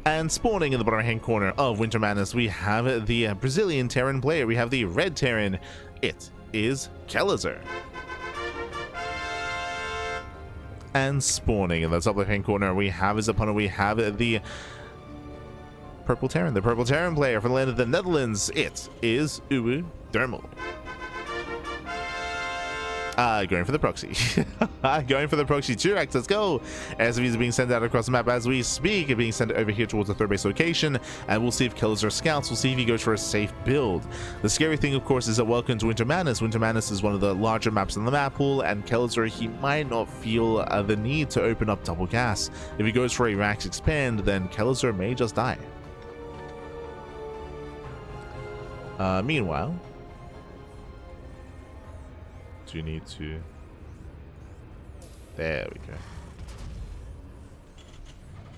And spawning in the bottom hand corner of Winter Madness, we have the Brazilian Terran player. We have the red Terran. It is Kelazhur. And spawning in the top left hand corner, we have his opponent. We have the purple Terran. The purple Terran player from the land of the Netherlands. It is uThermal. Going for the proxy. Going for the proxy 2x. Let's go. SVs are being sent out across the map as we speak. Are being sent over here towards the third base location. And we'll see if Kelazhur scouts. We'll see if he goes for a safe build. The scary thing, of course, is that welcome to Winter Madness. Winter Madness is one of the larger maps in the map pool. And Kelazhur, he might not feel the need to open up double gas. If he goes for a max expand, then Kelazhur may just die. Meanwhile, you need to, there we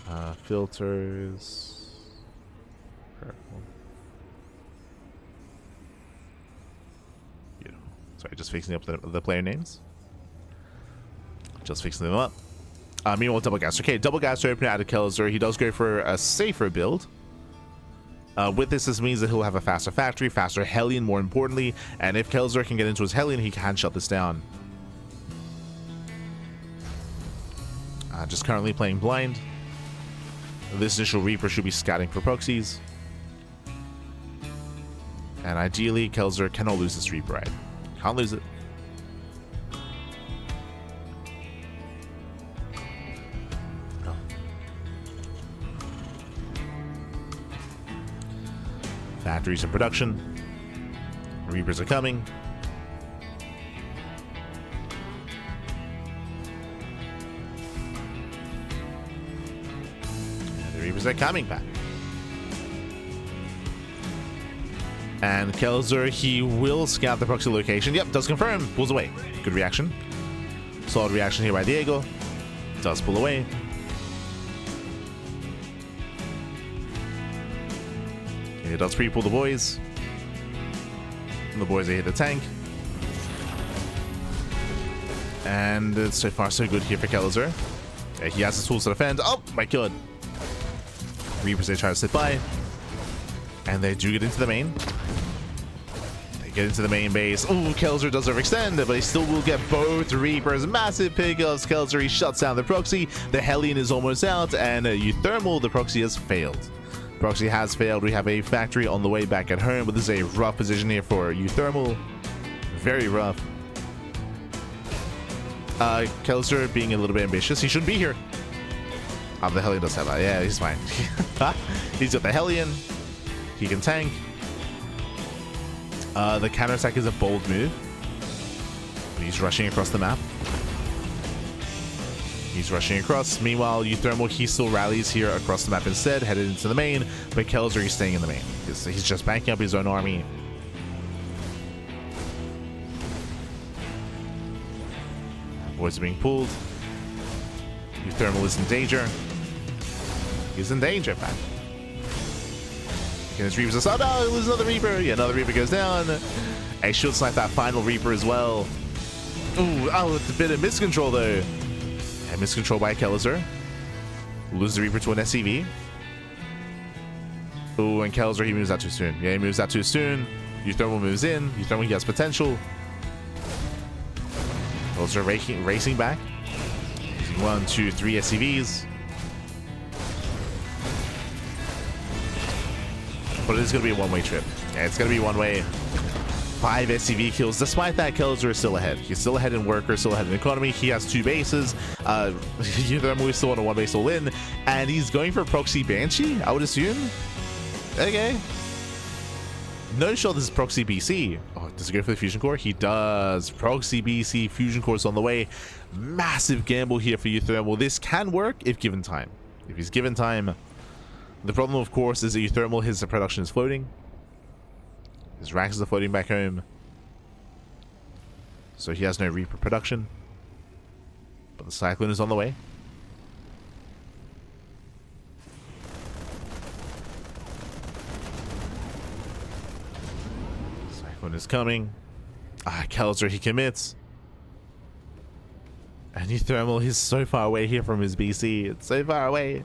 go, filters, purple, beautiful. Sorry, just fixing up the player names, just fixing them up. Meanwhile, double gas. Okay, double gas to open out of Kelazhur. He does go for a safer build. With this means that he'll have a faster factory, faster Hellion, more importantly, and if Kelazhur can get into his Hellion, he can shut this down. Just currently playing blind. This initial Reaper should be scouting for proxies. And ideally, Kelazhur cannot lose this Reaper, right? Can't lose it. Factories in production. Reapers are coming. And the Reapers are coming back. And Kelazhur, he will scout the proxy location. Yep, does confirm. Pulls away. Good reaction. Solid reaction here by Diego. Does pull away. It does pre-pull the boys. And the boys are hit the tank. And so far so good here for Kelazhur. Yeah, he has the tools to defend. Oh my god. Reapers, they try to sit by. And they do get into the main. They get into the main base. Oh, Kelazhur does overextend, but he still will get both Reapers. Massive pickups. Kelazhur, he shuts down the proxy. The Hellion is almost out. And uThermal, the proxy has failed. Proxy has failed. We have a factory on the way back at home, but this is a rough position here for uThermal. Very rough. Kelazhur being a little bit ambitious. He shouldn't be here. The Hellion does have that. Yeah, he's fine. He's got the Hellion. He can tank. The counterattack is a bold move. He's rushing across the map. He's rushing across. Meanwhile, uThermal, he still rallies here across the map instead, headed into the main, but Kelazhur, he's staying in the main. He's just backing up his own army. Boys are being pulled. uThermal is in danger. He's in danger, man. Can his Reapers assault? Oh, there's another Reaper. Yeah, another Reaper goes down. A shield snipe that final Reaper as well. Ooh, oh, it's a bit of miscontrol though. And miscontrol by Kelazhur. Loses the Reaper to an SCV. Ooh, and Kelazhur, he moves out too soon. Yeah, he moves out too soon. uThermal moves in. uThermal, he has potential. Kelazhur racing back. Using 1, 2, 3 SCVs. But it is going to be a one-way trip. Yeah, it's going to be one way. 5 SCV kills. Despite that, Kelazhur is still ahead. He's still ahead in worker, still ahead in economy. He has 2 bases. uThermal is still on a 1 base all in. And he's going for proxy Banshee, I would assume. Okay. No shot this is proxy BC. Oh, does he go for the fusion core? He does. Proxy BC, fusion core is on the way. Massive gamble here for uThermal. This can work if given time. If he's given time. The problem, of course, is that uThermal, his production is floating. His racks are floating back home. So he has no Reaper production. But the Cyclone is on the way. Cyclone is coming. Kelazhur, he commits. And uThermal is so far away here from his BC. It's so far away.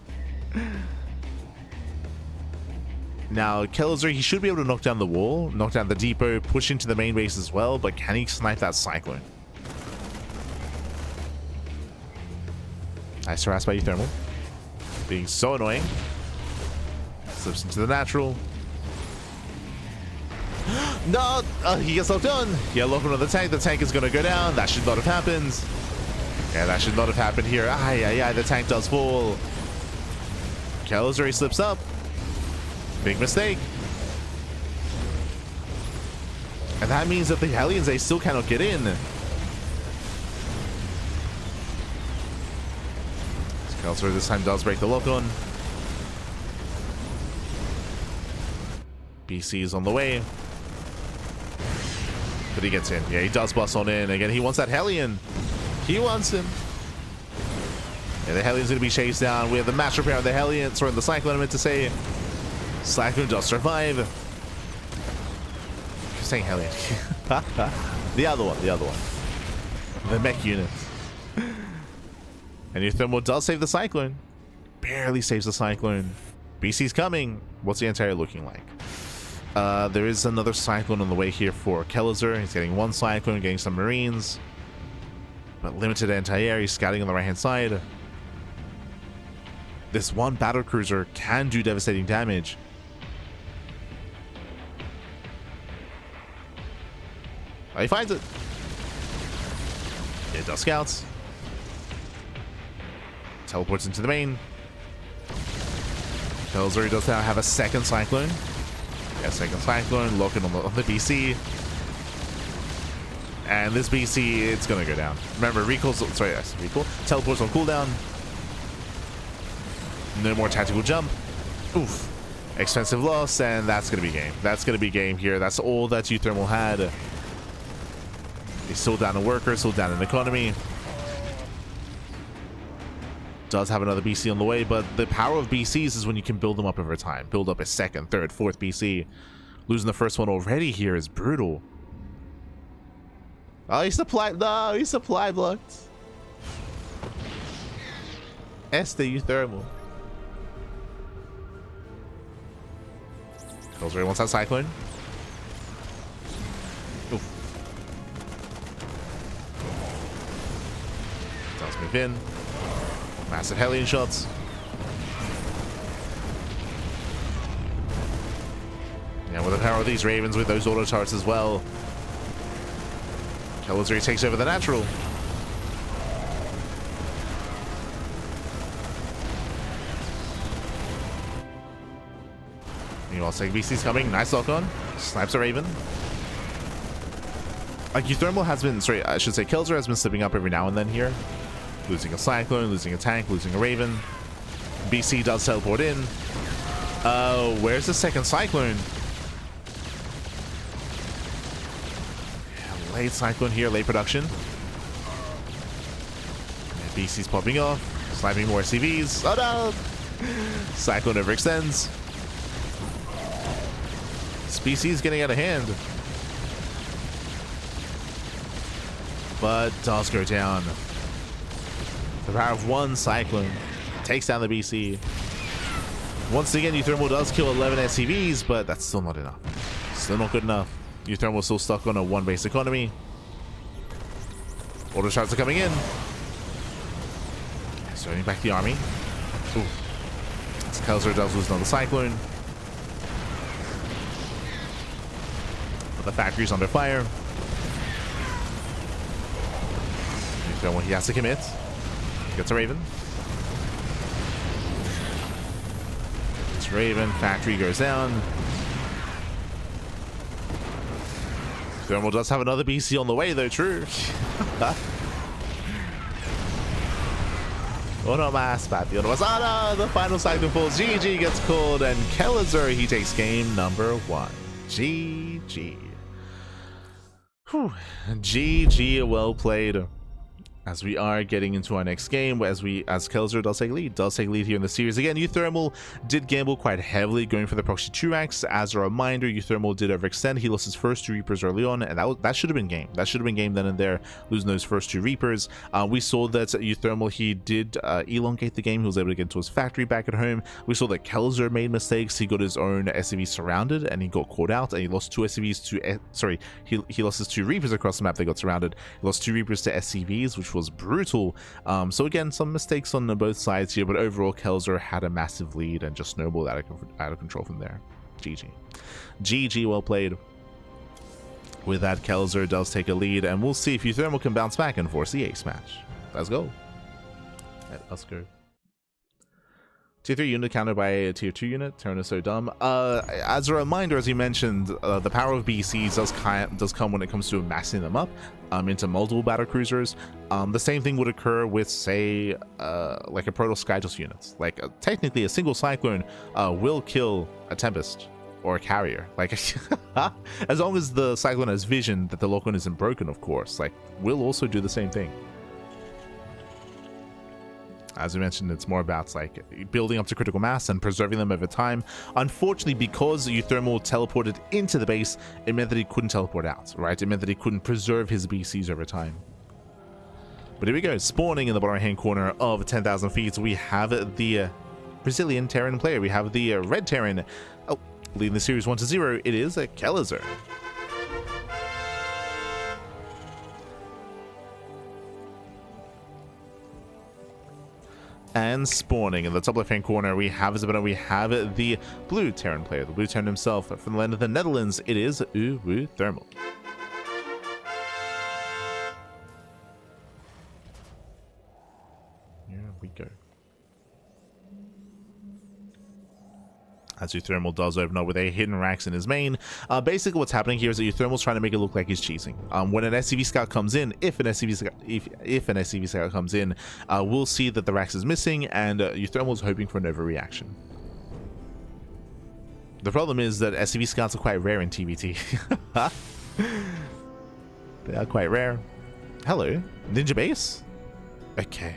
Now, Kelazhur, he should be able to knock down the wall, knock down the depot, push into the main base as well, but can he snipe that Cyclone? Nice harass by uThermal. Being so annoying. Slips into the natural. No! He gets locked on. Yeah, lock onto the tank. The tank is going to go down. That should not have happened. Yeah, that should not have happened here. Yeah, the tank does fall. Kelazhur, he slips up. Big mistake. And that means that the Hellions, they still cannot get in. Kelazhur this time does break the lock on. BC is on the way. But he gets in. Yeah, he does bust on in. Again, he wants that Hellion. He wants him. Yeah, the Hellion's going to be chased down. We have the match repair of the Hellion. Sorry, the Cyclone, I meant to say. Cyclone does survive. You're saying Hellion. The other one. The mech unit. And uThermal does save the Cyclone. Barely saves the Cyclone. BC's coming. What's the anti-air looking like? There is another Cyclone on the way here for Kelazhur. He's getting one Cyclone, getting some Marines. But limited anti-air. He's scouting on the right-hand side. This one battle cruiser can do devastating damage. Oh, he finds it. It does scouts. Teleports into the main. Kelazhur does now have a second Cyclone. Yeah, second Cyclone, locking on the BC. And this BC, it's gonna go down. Remember, recall. Teleports on cooldown. No more tactical jump. Oof. Expensive loss, and that's gonna be game. That's gonna be game here. That's all that uThermal had. He's still down in workers, still down in economy. Does have another BC on the way, but the power of BCs is when you can build them up over time. Build up a second, third, fourth BC. Losing the first one already here is brutal. Oh, he supply blocked. uThermal. Kelazhur wants that Cyclone. Oof. Does move in. Massive Hellion shots. Yeah, with the power of these Ravens, with those auto turrets as well. Kelazhur takes over the natural. Meanwhile, BC's coming. Nice lock on. Snipes a Raven. Like, uThermal has been, Kelazhur has been slipping up every now and then here. Losing a Cyclone, losing a tank, losing a Raven. BC does teleport in. Where's the second Cyclone? Yeah, late Cyclone here, late production. And BC's popping off. Sniping more SCVs. Oh no! Cyclone overextends. Species getting out of hand. But does go down. The power of one Cyclone takes down the BC. Once again, uThermal does kill 11 SCVs, but that's still not enough. Still not good enough. uThermal still stuck on a one base economy. Auto shots are coming in. Starting back the army. Ooh. Kelazhur does lose another Cyclone. But the factory's under fire. uThermal, he has to commit. Gets a Raven. It's Raven. Factory goes down. uThermal does have another BC on the way, though. True. Oh no, oh no, the final Cyclone falls. GG gets called, and Kelazhur, he takes game number 1. GG. Whew. GG, well played. as we are getting into our next game, as Kelazhur does take lead here in the series. Again, uThermal did gamble quite heavily going for the proxy 2 racks. As a reminder, uThermal did overextend. He lost his first 2 Reapers early on, and that should have been game. That should have been game then and there, losing those first 2 Reapers. We saw that uThermal, he did elongate the game. He was able to get into his factory back at home. We saw that Kelazhur made mistakes. He got his own SCV surrounded, and he got caught out, and he lost 2 SCVs to he lost his 2 Reapers across the map. They got surrounded. He lost 2 Reapers to SCVs, which was brutal. So again, some mistakes on both sides here, but overall Kelazhur had a massive lead and just snowballed out of control from there. GG, well played. With that, Kelazhur does take a lead, and we'll see if uThermal can bounce back and force the ace match. Let's go. Let's go. Tier 3 unit countered by a tier 2 unit. Turn is so dumb. As a reminder, as you mentioned, the power of BCs does come when it comes to massing them up into multiple battle cruisers. The same thing would occur with, say, like a Proto Skydos unit. Like, technically, a single Cyclone will kill a Tempest or a Carrier. Like, as long as the Cyclone has vision that the lock-on isn't broken, of course. Like, will also do the same thing. As we mentioned, it's more about like building up to critical mass and preserving them over time. Unfortunately, because uThermal teleported into the base, it meant that he couldn't teleport out, right? It meant that he couldn't preserve his BCs over time. But here we go, spawning in the bottom right hand corner of 10,000 feet, we have the Brazilian Terran player. We have the red Terran. Oh, leading the series 1-0, it is Kelazhur. And spawning in the top left hand corner, we have the blue Terran player, the blue Terran himself from the land of the Netherlands. It is uThermal. Here we go. As uThermal does open up with a hidden racks in his main. Basically what's happening here is that uThermal's trying to make it look like he's cheating. When an SCV scout comes in, if an SCV scout comes in, we'll see that the racks is missing, and uThermal's hoping for an overreaction. The problem is that SCV scouts are quite rare in TvT. They are quite rare. Hello, ninja base? Okay.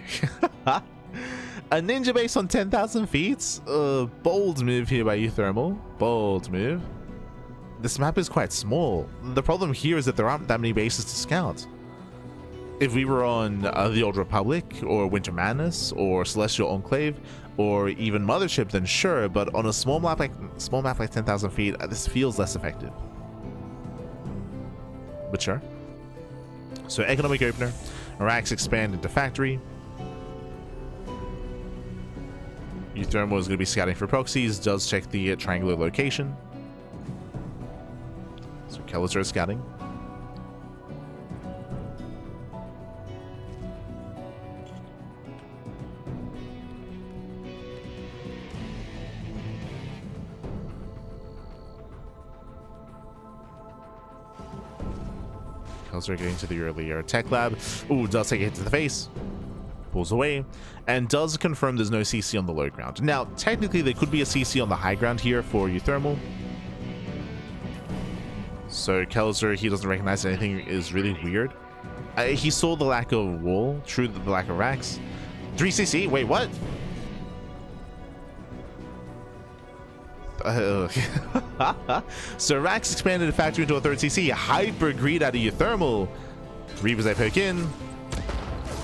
A ninja base on 10,000 feet? Bold move here by uThermal. Bold move. This map is quite small. The problem here is that there aren't that many bases to scout. If we were on the Old Republic, or Winter Madness, or Celestial Enclave, or even Mothership, then sure, but on a small map like 10,000 feet, this feels less effective. But sure. So economic opener, racks expand into factory. uThermal is going to be scouting for proxies, does check the triangular location. So Kelazhur is scouting. Kelazhur getting to the earlier tech lab. Ooh, does take a hit to the face. Pulls away, and does confirm there's no CC on the low ground. Now, technically, there could be a CC on the high ground here for uThermal. So Kelazhur, he doesn't recognize anything is really weird. He saw the lack of wall, true, the lack of racks. 3 CC? Wait, what? So racks expanded the factory into a 3rd CC. Hyper greed out of uThermal. Reapers they poke in.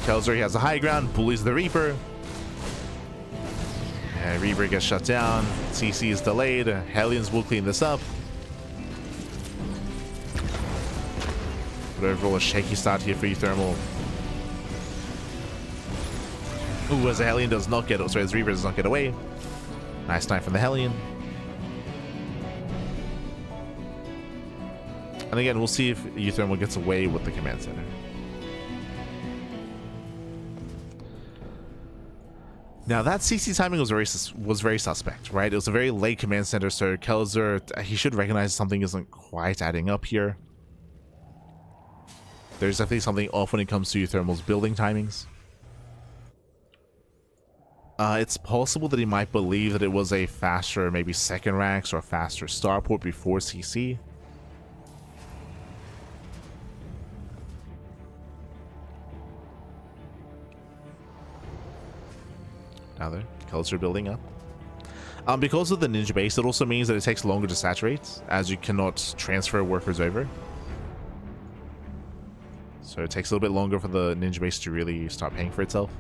Kelazhur, he has the high ground, bullies the Reaper. And Reaper gets shut down. CC is delayed. Hellions will clean this up. But overall, a shaky start here for uThermal. Ooh, as the Hellion does not get, sorry, as Reaper does not get away. Nice time from the Hellion. And again, we'll see if uThermal gets away with the command center. Now that CC timing was very suspect, right? It was a very late command center, so Kelazhur, he should recognize something isn't quite adding up here. There's definitely something off when it comes to uThermal's building timings. It's possible that he might believe that it was a faster, maybe second racks or faster starport before CC. Now though, Kelazhur building up. Because of the ninja base, it also means that it takes longer to saturate, as you cannot transfer workers over. So it takes a little bit longer for the ninja base to really start paying for itself.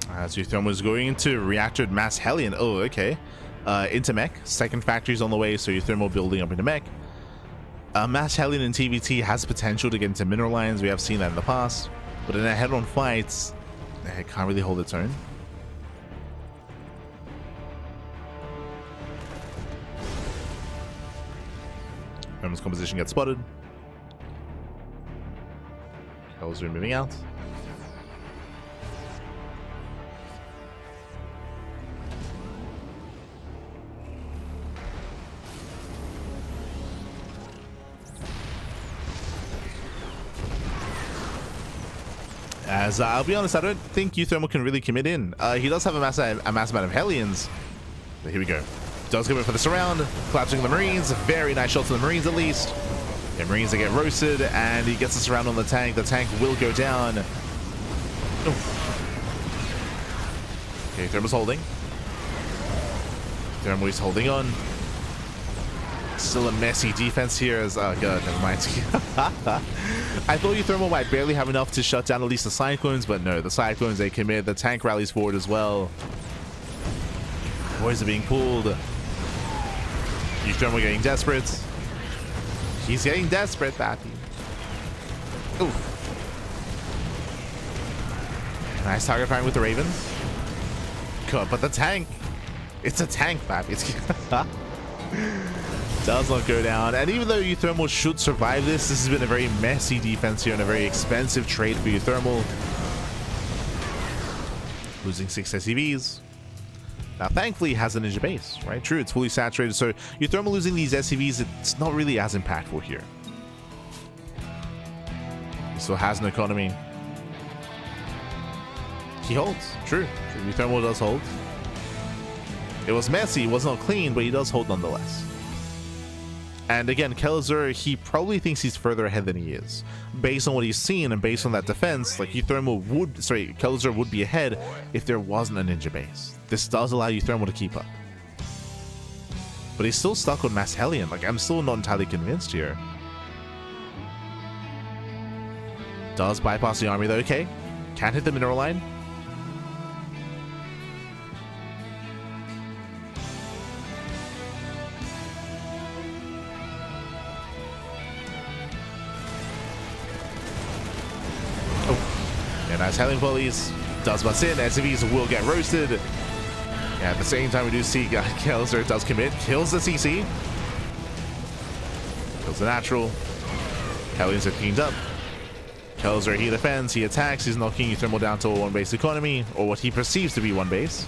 As uThermal is going into reactor mass Hellion. Oh, okay. Into mech. Second factory's on the way, so uThermal building up into mech. Mass Hellion in TvT has potential to get into mineral lines. We have seen that in the past. But in a head-on fight, it can't really hold its own. Thermal's composition gets spotted. Kelazhur moving out. As I'll be honest, I don't think uThermal can really commit in. He does have a mass amount of Hellions. But here we go. Does go in for the surround, collapsing the Marines. Very nice shots of the Marines at least. The Marines that get roasted, and he gets the surround on the tank. The tank will go down. Oof. Okay, Thermal's holding. Thermal is holding on. Still a messy defense here as, oh god, never mind. I thought uThermal might barely have enough to shut down at least the Cyclones, but no, the Cyclones, they commit. The tank rallies forward as well. Boys are being pulled. uThermal getting desperate. He's getting desperate, Pappy. Ooh. Nice target firing with the Ravens. God, but the tank. It's a tank, Pappy. Does not go down. And even though uThermal should survive this has been a very messy defense here and a very expensive trade for uThermal. Losing 6 SCVs. Now, thankfully, he has a ninja base, right? True, it's fully saturated. So uThermal losing these SCVs, it's not really as impactful here. He still has an economy. He holds. True. uThermal does hold. It was messy, it was not clean, but he does hold nonetheless. And again, Kelazhur, he probably thinks he's further ahead than he is. Based on what he's seen and based on that defense, like Kelazhur would be ahead if there wasn't a ninja base. This does allow uThermal to keep up. But he's still stuck on Mass Hellion. Like, I'm still not entirely convinced here. Does bypass the army though, okay. Can't hit the mineral line. Nice Hellion volleys, does bust in, SCVs will get roasted. Yeah, at the same time we do see Kelazhur does commit, kills the CC. Kills the natural. Hellions are cleaned up. Kelazhur, he defends, he attacks, he's knocking uThermal down to a one base economy, or what he perceives to be one base.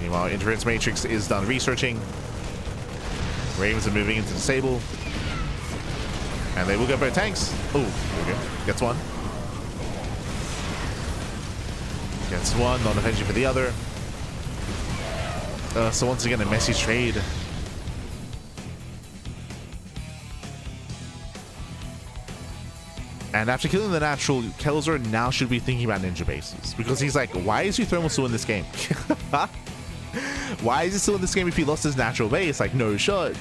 Meanwhile, Interference Matrix is done researching. Ravens are moving into disable. And they will go for tanks. Oh, there we go. Gets one. Gets one, not offensive for the other. So once again, a messy trade. And after killing the natural, Kelazhur now should be thinking about ninja bases. Because he's like, why is uThermal still in this game? Why is he still in this game if he lost his natural base? Like, no shot.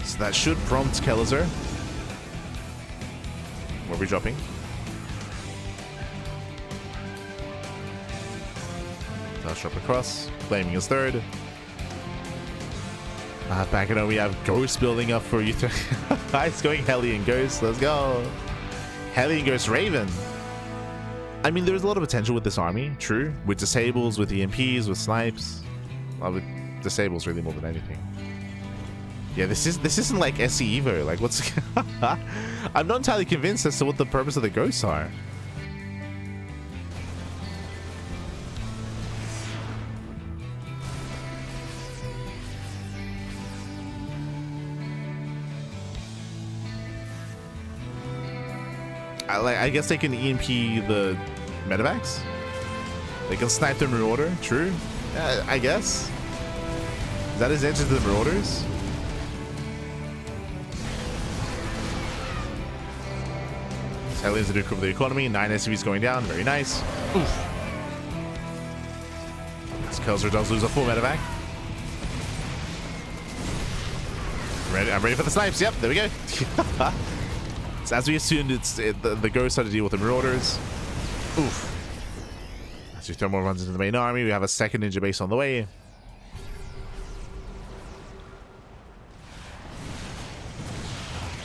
So that should prompt Kelazhur. What are we dropping? Does drop across, claiming his third. Back at home, we have Ghost building up for uThermal. It's going Hellion Ghost. Let's go. Hellion Ghost Raven. I mean, there's a lot of potential with this army. True. With disables, with EMPs, with snipes. Well, with disables really more than anything. Yeah, this isn't like SC Evo. Like, what's... I'm not entirely convinced as to what the purpose of the ghosts are. I guess they can EMP the medevacs. They can snipe the Marauder. True. I guess. Is that his answer to the Marauders? Hellions to do cover the economy. 9 SCVs going down. Very nice. Oof. This Kelazhur does lose a full medevac. I'm ready for the snipes. Yep, there we go. So as we assumed, the ghosts had to deal with the Marauders. Oof. As uThermal runs into the main army, we have a second ninja base on the way.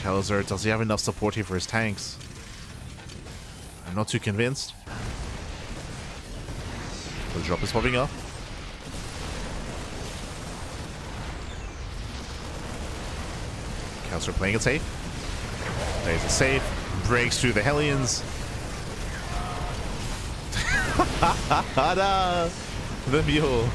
Kelazhur, does he have enough support here for his tanks? I'm not too convinced. The drop is popping up. Kelazhur playing it safe. Plays it safe. Breaks through the Hellions. No. The mule.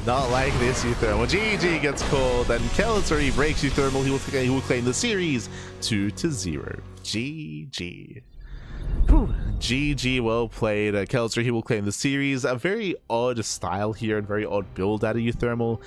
Not like this uThermal. GG gets called, and Kelazhur, he breaks uThermal. He will claim the series 2-0. GG. Whew. GG, well played. Kelazhur, he will claim the series. A very odd style here and very odd build out of uThermal.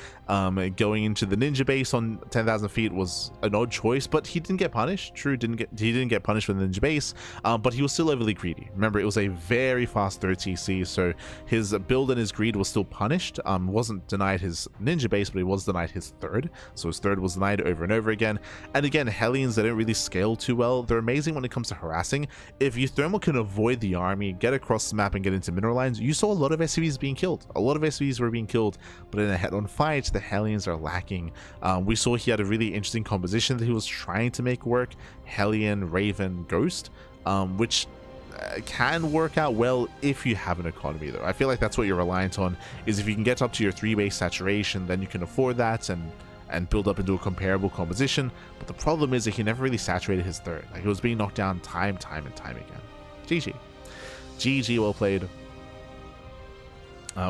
Going into the ninja base on 10,000 feet was an odd choice, but he didn't get punished. True, he didn't get punished with the ninja base, but he was still overly greedy. Remember, it was a very fast third TC, so his build and his greed was still punished. Wasn't denied his ninja base, but he was denied his third. So his third was denied over and over again. And again, Hellions, they don't really scale too well. They're amazing when it comes to harassing. If uThermal can avoid the army, get across the map and get into mineral lines, you saw a lot of SCVs being killed. A lot of SCVs were being killed, but in a head-on fight, the Hellions are lacking. We saw he had a really interesting composition that he was trying to make work. Hellion, Raven, Ghost, which can work out well if you have an economy though. I feel like that's what you're reliant on, is if you can get up to your 3-base saturation, then you can afford that and build up into a comparable composition. But the problem is that he never really saturated his third. Like, he was being knocked down time and time again. GG. GG, well played.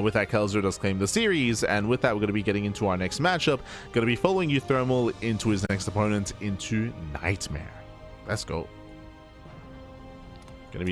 With that, Kelazhur does claim the series, and with that, we're going to be getting into our next matchup. Going to be following uThermal into his next opponent, into Nightmare. Let's go. Going to be